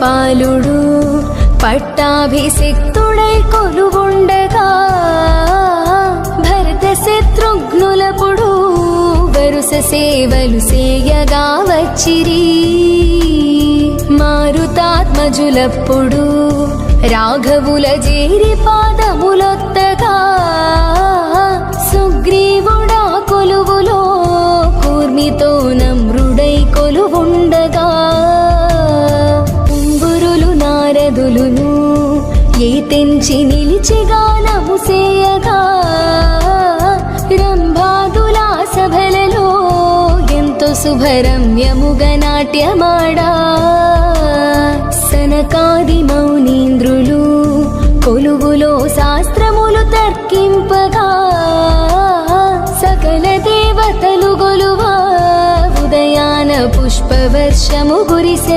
శిశుపాలుడు పట్టాభిషిక్తుడై కొలువుండగా భరత శత్రుఘ్నులపుడు వరుస సేవలు సేయగా వచ్చిరి. మారుతాత్మజులప్పుడు రాఘవుల జేరి పాదములొత్తగా సుగ్రీవుడా కొలువులో కూర్మితో నమ్రుడై కొలువుండగా ఉంగురులు నారదులును ఏ తెంచి నిలిచి గానము సేయగా రంభాదులా సభలలో ఎంతో శుభరమ్యముగ నాట్యమాడా సనకాది మౌనీంద్రులు కొలువులో శాస్త్రములు తర్కింపగా సకల దేవతలు గొలువా ఉదయాన పుష్పవర్షము కురిసె.